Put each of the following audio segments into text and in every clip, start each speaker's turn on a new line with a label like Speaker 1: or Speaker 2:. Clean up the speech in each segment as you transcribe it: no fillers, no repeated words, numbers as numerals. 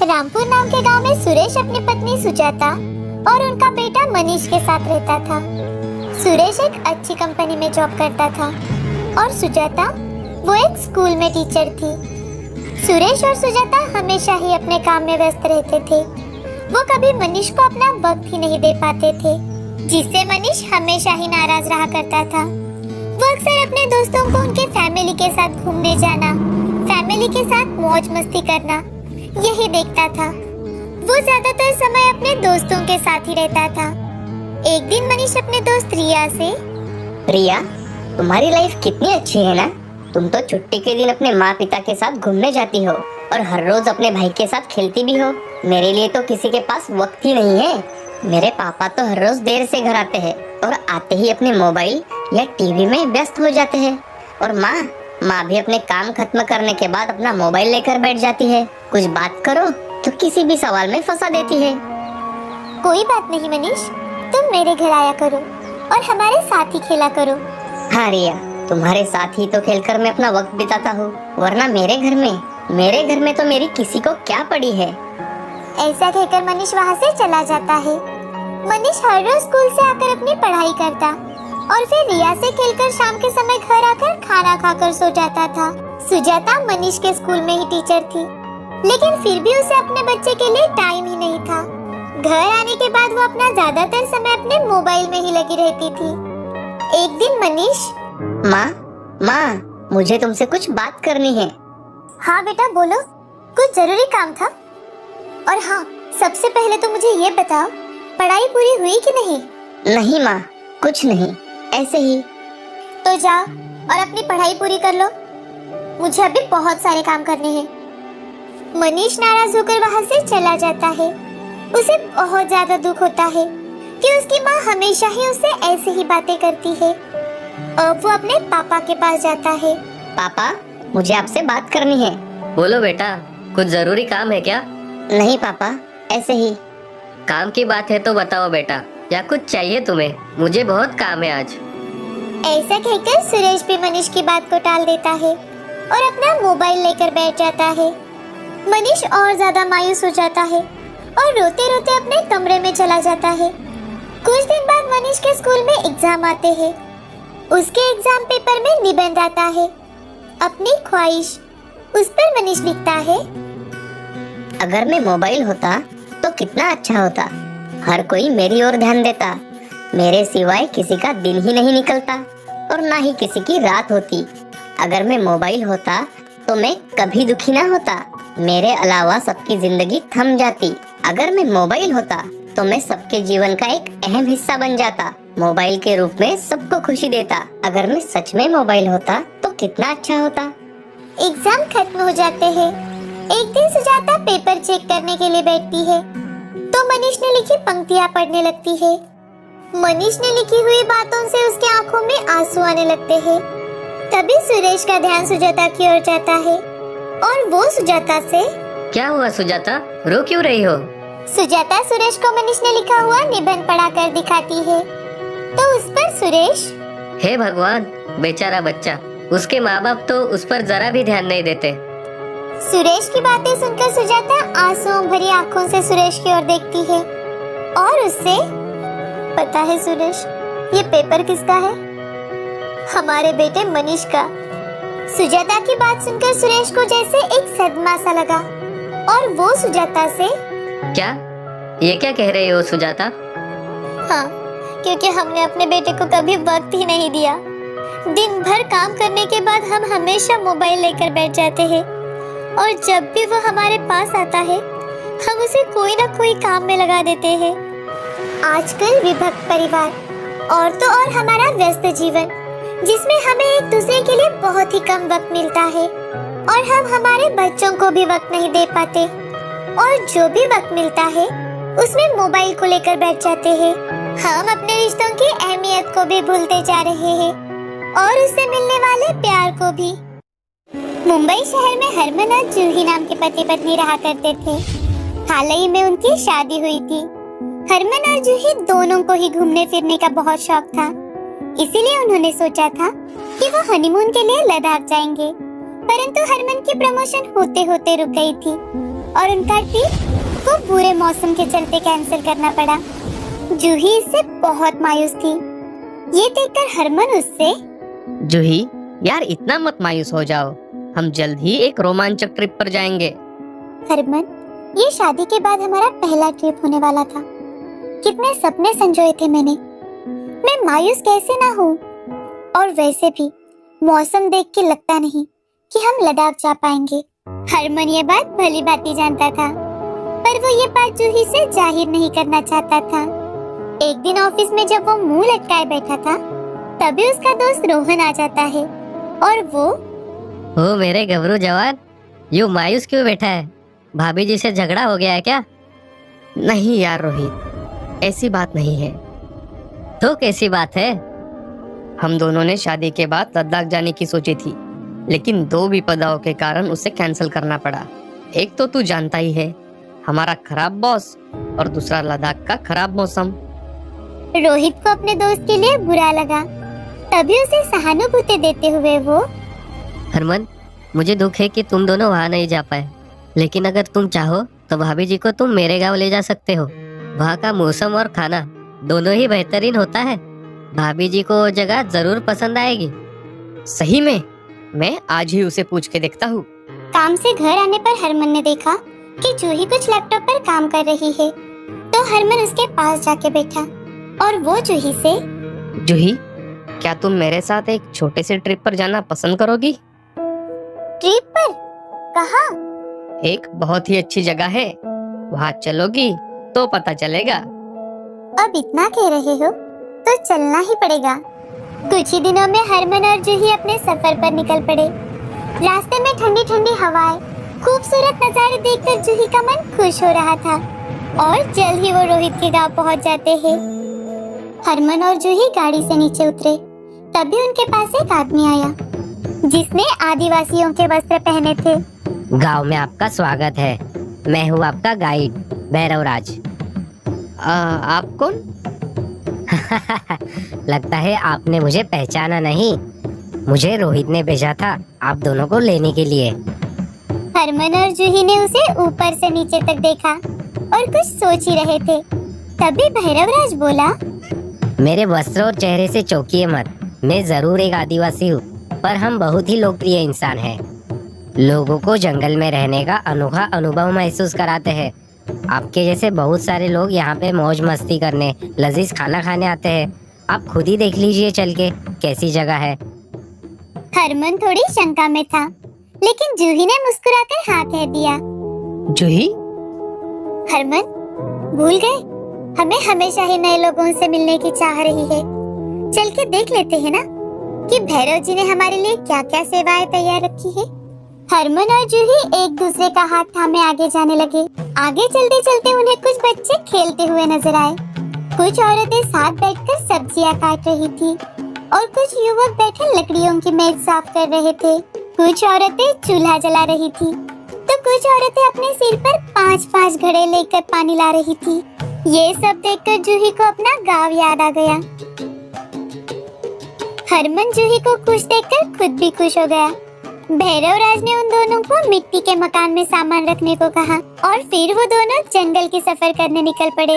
Speaker 1: रामपुर नाम के गांव में सुरेश अपनी पत्नी सुजाता और उनका बेटा मनीष के साथ रहता था। सुरेश एक अच्छी कंपनी में जॉब करता था और सुजाता वो एक स्कूल में टीचर थी। सुरेश और सुजाता हमेशा ही अपने काम में व्यस्त रहते थे। वो कभी मनीष को अपना वक्त ही नहीं दे पाते थे, जिससे मनीष हमेशा ही नाराज रहा करता था। वो अक्सर अपने दोस्तों को उनके फैमिली के साथ घूमने जाना, फैमिली के साथ मौज मस्ती करना यही देखता था। वो ज्यादातर समय अपने दोस्तों के साथ ही रहता था। एक दिन मनीष अपने दोस्त रिया से,
Speaker 2: रिया, तुम्हारी लाइफ कितनी अच्छी है ना। तुम तो छुट्टी के दिन अपने माँ पिता के साथ घूमने जाती हो और हर रोज अपने भाई के साथ खेलती भी हो। मेरे लिए तो किसी के पास वक्त ही नहीं है। मेरे पापा तो हर रोज देर से घर आते हैं और आते ही अपने मोबाइल या टीवी में व्यस्त हो जाते हैं। और माँ भी अपने काम खत्म करने के बाद अपना मोबाइल लेकर बैठ जाती है। कुछ बात करो तो किसी भी सवाल में फंसा देती है।
Speaker 1: कोई बात नहीं मनीष, तुम मेरे घर आया करो और हमारे साथ ही खेला करो।
Speaker 2: हाँ रिया, तुम्हारे साथ ही तो खेलकर मैं अपना वक्त बिताता हूँ, वरना मेरे घर में तो मेरी किसी को क्या पड़ी है।
Speaker 1: ऐसा कहकर मनीष वहाँ से चला जाता है। मनीष हर रोज स्कूल से आकर अपनी पढ़ाई करता और फिर रिया से खेलकर शाम के समय घर आकर खाना खाकर सो जाता था। सुजाता मनीष के स्कूल में ही टीचर थी, लेकिन फिर भी उसे अपने बच्चे के लिए टाइम ही नहीं था। घर आने के बाद वो अपना ज्यादातर समय अपने मोबाइल में ही लगी रहती थी। एक दिन मनीष,
Speaker 2: माँ, मुझे तुमसे कुछ बात करनी है।
Speaker 1: हाँ बेटा बोलो, कुछ जरूरी काम था। और हाँ, सबसे पहले तो मुझे ये बताओ, पढ़ाई पूरी हुई कि नहीं?
Speaker 2: नहीं माँ, कुछ नहीं, ऐसे ही।
Speaker 1: तो जाओ और अपनी पढ़ाई पूरी कर लो, मुझे अभी बहुत सारे काम करने हैं। मनीष नाराज होकर वहाँ से चला जाता है। उसे बहुत ज्यादा दुख होता है कि उसकी माँ हमेशा ही उससे ऐसे ही बातें करती है। अब वो अपने पापा के पास जाता है।
Speaker 2: पापा, मुझे आपसे बात करनी है।
Speaker 3: बोलो बेटा, कुछ जरूरी काम है क्या?
Speaker 2: नहीं पापा, ऐसे ही।
Speaker 3: काम की बात है तो बताओ बेटा, या कुछ चाहिए तुम्हें? मुझे बहुत काम है आज।
Speaker 1: ऐसा कहकर सुरेश भी मनीष की बात को टाल देता है और अपना मोबाइल लेकर बैठ जाता है। मनीष और ज्यादा मायूस हो जाता है और रोते रोते अपने कमरे में चला जाता है। कुछ दिन बाद मनीष के स्कूल में एग्जाम आते हैं। उसके एग्जाम पेपर में निबंध आता है, अपनी ख्वाहिश। उस पर मनीष लिखता है,
Speaker 2: अगर मैं मोबाइल होता तो कितना अच्छा होता। हर कोई मेरी ओर ध्यान देता। मेरे सिवाय किसी का दिन ही नहीं निकलता और ना ही किसी की रात होती। अगर मैं मोबाइल होता तो मैं कभी दुखी ना होता। मेरे अलावा सबकी जिंदगी थम जाती। अगर मैं मोबाइल होता तो मैं सबके जीवन का एक अहम हिस्सा बन जाता। मोबाइल के रूप में सबको खुशी देता। अगर मैं सच में मोबाइल होता तो कितना अच्छा होता।
Speaker 1: एग्जाम खत्म हो जाते हैं। एक दिन सुजाता पेपर चेक करने के लिए बैठती है तो मनीष ने लिखी पंक्तियां पढ़ने लगती है। मनीष ने लिखी हुई बातों से उसकी आंखों में आंसू आने लगते हैं। तभी सुरेश का ध्यान सुजाता की ओर जाता है और वो सुजाता से,
Speaker 3: क्या हुआ सुजाता, रो क्यों रही हो?
Speaker 1: सुजाता सुरेश को मनीष ने लिखा हुआ निबंध पढ़ाकर दिखाती है तो उस पर सुरेश,
Speaker 3: हे भगवान, बेचारा बच्चा, उसके माँ बाप तो उस पर जरा भी ध्यान नहीं देते।
Speaker 1: सुरेश की बातें सुनकर सुजाता आंसुओं भरी आंखों से सुरेश की ओर देखती है और उससे, पता है सुरेश, ये पेपर किसका है? हमारे बेटे मनीष का। सुजाता की बात सुनकर सुरेश को जैसे एक सदमा सा लगा और वो सुजाता से,
Speaker 3: क्या? ये क्या कह रही हो सुजाता?
Speaker 1: हाँ, क्योंकि हमने अपने बेटे को कभी वक्त ही नहीं दिया। दिन भर काम करने के बाद हम हमेशा मोबाइल लेकर बैठ जाते हैं और जब भी वो हमारे पास आता है हम उसे कोई ना कोई काम में लगा देते हैं। आजकल विभक्त परिवार और तो और हमारा व्यस्त जीवन, जिसमें हमें एक दूसरे के लिए बहुत ही कम वक्त मिलता है और हम हमारे बच्चों को भी वक्त नहीं दे पाते और जो भी वक्त मिलता है उसमें मोबाइल को लेकर बैठ जाते हैं। हम अपने रिश्तों की अहमियत को भी भूलते जा रहे हैं और उससे मिलने वाले प्यार को भी। मुंबई शहर में हरमन और जूही नाम के पति पत्नी रहा करते थे। हाल ही में उनकी शादी हुई थी। हरमन और जूही दोनों को ही घूमने फिरने का बहुत शौक था, इसीलिए उन्होंने सोचा था कि वो हनीमून के लिए लद्दाख जाएंगे। परंतु हरमन की प्रमोशन होते होते रुक गई थी और उनका ट्रिप को बुरे मौसम के चलते कैंसिल करना पड़ा। जूही इससे बहुत मायूस थी। ये देखकर हरमन उससे,
Speaker 3: जूही यार इतना मत मायूस हो जाओ, हम जल्द ही एक रोमांचक ट्रिप पर जाएंगे।
Speaker 1: हरमन, ये शादी के बाद हमारा पहला ट्रिप होने वाला था। कितने सपने संजोए थे मैंने। मैं मायूस कैसे ना हूँ। और वैसे भी मौसम देख के लगता नहीं कि हम लद्दाख जा पाएंगे। हरमन ये बात भली भांति जानता था, पर वो ये बात जूही से जाहिर नहीं करना चाहता था। एक दिन ऑफिस में जब वो मुंह लटकाए बैठा था, तभी उसका दोस्त रोहन आ जाता है और वो,
Speaker 3: ओ मेरे गबरू जवान, यूं मायूस क्यों बैठा है? भाभी जी से झगड़ा हो गया है क्या?
Speaker 2: नहीं यार रोहित, ऐसी बात नहीं है।
Speaker 3: तो कैसी बात है?
Speaker 2: हम दोनों ने शादी के बाद लद्दाख जाने की सोची थी, लेकिन दो विपदाओं के कारण उसे कैंसिल करना पड़ा। एक तो तू जानता ही है, हमारा खराब बॉस, और दूसरा लद्दाख का खराब मौसम।
Speaker 1: रोहित को अपने दोस्त के लिए बुरा लगा। तभी उसे सहानुभूति देते हुए वो,
Speaker 3: हरमन, मुझे दुख है कि तुम दोनों वहाँ नहीं जा पाए, लेकिन अगर तुम चाहो तो भाभी जी को तुम मेरे गांव ले जा सकते हो। वहाँ का मौसम और खाना दोनों ही बेहतरीन होता है। भाभी जी को वो जगह जरूर पसंद आएगी।
Speaker 2: सही में? मैं आज ही उसे पूछ के देखता हूँ।
Speaker 1: काम से घर आने पर हरमन ने देखा कि जूही कुछ लैपटॉप पर काम कर रही है, तो हरमन उसके पास जाके बैठा और वो जूही से,
Speaker 2: जूही, क्या तुम मेरे साथ एक छोटे से ट्रिप पर जाना पसंद करोगी?
Speaker 1: ट्रिप पर? कहाँ?
Speaker 2: एक बहुत ही अच्छी जगह है, वहाँ चलोगी तो पता चलेगा।
Speaker 1: अब इतना कह रहे हो तो चलना ही पड़ेगा। कुछ ही दिनों में हरमन और जूही अपने सफर पर निकल पड़े। रास्ते में ठंडी ठंडी हवाएं, खूबसूरत नजारे देखकर जूही का मन खुश हो रहा था और जल्द ही वो रोहित के गांव पहुंच जाते हैं। हरमन और जूही गाड़ी से नीचे उतरे, तभी उनके पास एक आदमी आया जिसने आदिवासियों के वस्त्र पहने थे।
Speaker 3: गांव में आपका स्वागत है। मैं हूँ आपका गाइड भैरवराज।
Speaker 2: आप कौन?
Speaker 3: लगता है आपने मुझे पहचाना नहीं। मुझे रोहित ने भेजा था आप दोनों को लेने के लिए।
Speaker 1: हरमन और जूही ने उसे ऊपर से नीचे तक देखा और कुछ सोच ही रहे थे। तभी भैरवराज बोला,
Speaker 3: मेरे वस्त्र और चेहरे से चौंकिए मत। मैं जरूर एक आदिवासी हूँ, पर हम बहुत ही लोकप्रिय इंसान हैं। लोगों को जंगल में रहने का अनोखा अनुभव महसूस कराते हैं। आपके जैसे बहुत सारे लोग यहाँ पे मौज मस्ती करने, लजीज खाना खाने आते हैं। आप खुद ही देख लीजिए चल के कैसी जगह है।
Speaker 1: हरमन थोड़ी शंका में था, लेकिन जूही ने मुस्कुराकर हाँ कह दिया।
Speaker 2: जूही?
Speaker 1: हरमन, भूल गए? हमें हमेशा ही नए लोगों से मिलने की चाह रही है। चल के देख लेते हैं ना कि भैरव जी ने हमारे लिए क्या क्या सेवाएं तैयार रखी है। हरमन और जूही एक दूसरे का हाथ थामे आगे जाने लगे। आगे चलते चलते उन्हें कुछ बच्चे खेलते हुए नजर आए। कुछ औरतें साथ बैठकर सब्जियां काट रही थी और कुछ युवक बैठे लकड़ियों की मेज साफ कर रहे थे। कुछ औरतें चूल्हा जला रही थी, तो कुछ औरतें अपने सिर पर 5-5 घड़े लेकर पानी ला रही थी। ये सब देखकर जूही को अपना गांव याद आ गया। हरमन जूही को खुश देखकर खुद भी खुश हो गया। भैरवराज ने उन दोनों को मिट्टी के मकान में सामान रखने को कहा और फिर वो दोनों जंगल की सफर करने निकल पड़े।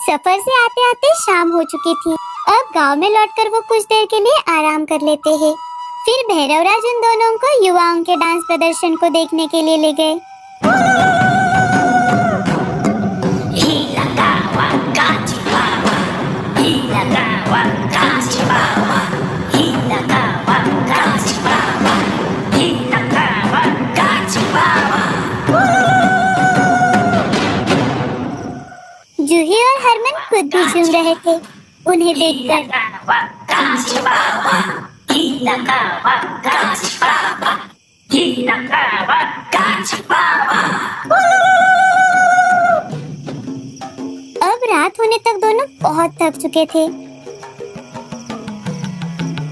Speaker 1: सफर से आते आते शाम हो चुकी थी। अब गांव में लौटकर वो कुछ देर के लिए आराम कर लेते हैं। फिर भैरवराज उन दोनों को युवाओं के डांस प्रदर्शन को देखने के लिए ले गए। जूही और हरमन खुद भी झूम रहे थे उन्हें देखकर। अब रात होने तक दोनों बहुत थक चुके थे।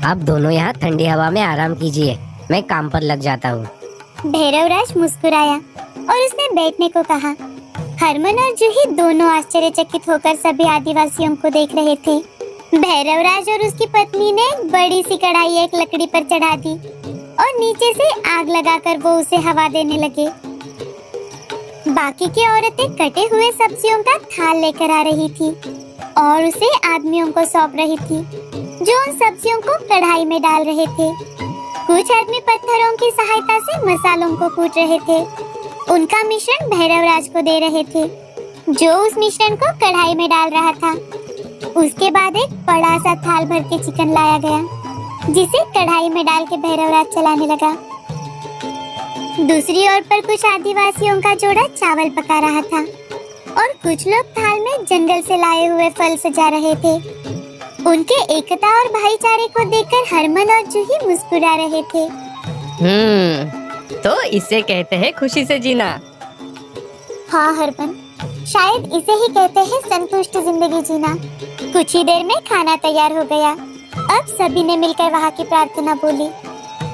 Speaker 3: आप दोनों यहाँ ठंडी हवा में आराम कीजिए, मैं काम पर लग जाता हूँ।
Speaker 1: भैरवराज मुस्कुराया और उसने बैठने को कहा। हरमन और जूही दोनों आश्चर्यचकित होकर सभी आदिवासियों को देख रहे थे। भैरवराज और उसकी पत्नी ने बड़ी सी कढ़ाई एक लकड़ी पर चढ़ा दी और नीचे से आग लगाकर वो उसे हवा देने लगे। बाकी की औरतें कटे हुए सब्जियों का थाल लेकर आ रही थी और उसे आदमियों को सौंप रही थी, जो उन सब्जियों को कढ़ाई में डाल रहे थे। कुछ आदमी पत्थरों की सहायता से मसालों को कूट रहे थे। उनका मिश्रण भैरवराज को दे रहे थे, जो उस मिश्रण को कढ़ाई में डाल रहा था। उसके बाद एक बड़ा सा थाल भर के चिकन लाया गया, जिसे कढ़ाई में डाल के भैरवराज चलाने लगा। दूसरी ओर पर कुछ आदिवासियों का जोड़ा चावल पका रहा था और कुछ लोग थाल में जंगल से लाए हुए फल सजा रहे थे। उनके एकता और भाईचारे को देखकर हरमन और जूही मुस्कुरा रहे थे।
Speaker 3: तो इसे कहते हैं खुशी से जीना।
Speaker 1: हाँ हरमन, शायद इसे ही कहते हैं संतुष्ट जिंदगी जीना। कुछ ही देर में खाना तैयार हो गया। अब सभी ने मिलकर वहाँ की प्रार्थना बोली।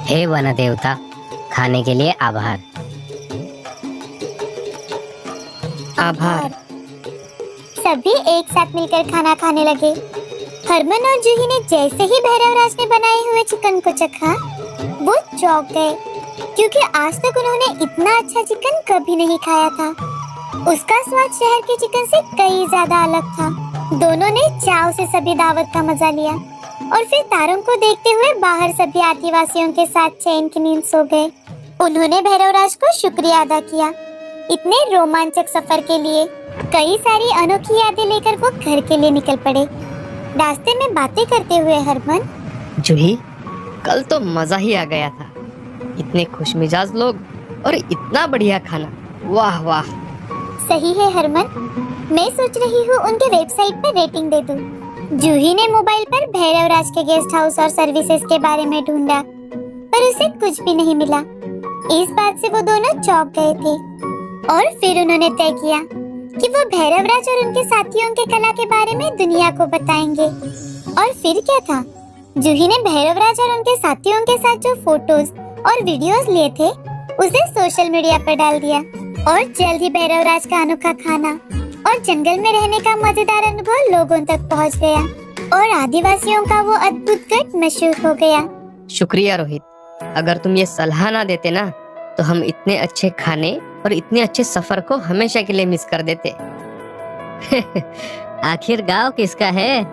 Speaker 3: हे वन देवता, खाने के लिए आभार। आभार।
Speaker 1: सभी एक साथ मिलकर खाना खाने लगे। हरमन और जूही ने जैसे ही भैरवराज ने बनाए हुए चिकन को चखा, वो चौंक गए, क्योंकि आज तक उन्होंने इतना अच्छा चिकन कभी नहीं खाया था। उसका स्वाद शहर के चिकन से कई ज्यादा अलग था। दोनों ने चाव से सभी दावत का मजा लिया और फिर तारों को देखते हुए बाहर सभी आदिवासियों के साथ चैन की नींद सो गए। उन्होंने भैरवराज को शुक्रिया अदा किया इतने रोमांचक सफर के लिए। कई सारी अनोखी यादें लेकर वो घर के लिए निकल पड़े। रास्ते में बातें करते हुए हरमन,
Speaker 3: जूही, कल तो मजा ही आ गया था। इतने खुशमिजाज लोग और इतना बढ़िया खाना, वाह वाह।
Speaker 1: सही है हरमन, मैं सोच रही हूँ उनके वेबसाइट पर रेटिंग दे दूँ। जूही ने मोबाइल पर भैरवराज के गेस्ट हाउस और सर्विसेज के बारे में ढूंढा, पर उसे कुछ भी नहीं मिला। इस बात से वो दोनों चौंक गए थे और फिर उन्होंने तय किया कि वो भैरवराज और उनके साथियों के कला के बारे में दुनिया को बताएंगे। और फिर क्या था, जूही ने भैरवराज और उनके साथियों के साथ जो फोटोज और वीडियोस लिए थे, उसे सोशल मीडिया पर डाल दिया और जल्द ही भैरवराज का अनोखा खाना और जंगल में रहने का मजेदार अनुभव लोगों तक पहुंच गया और आदिवासियों का वो अद्भुत गढ़ मशहूर हो गया।
Speaker 3: शुक्रिया रोहित, अगर तुम ये सलाह ना देते ना, तो हम इतने अच्छे खाने और इतने अच्छे सफर को हमेशा के लिए मिस कर देते। आखिर गांव किसका है?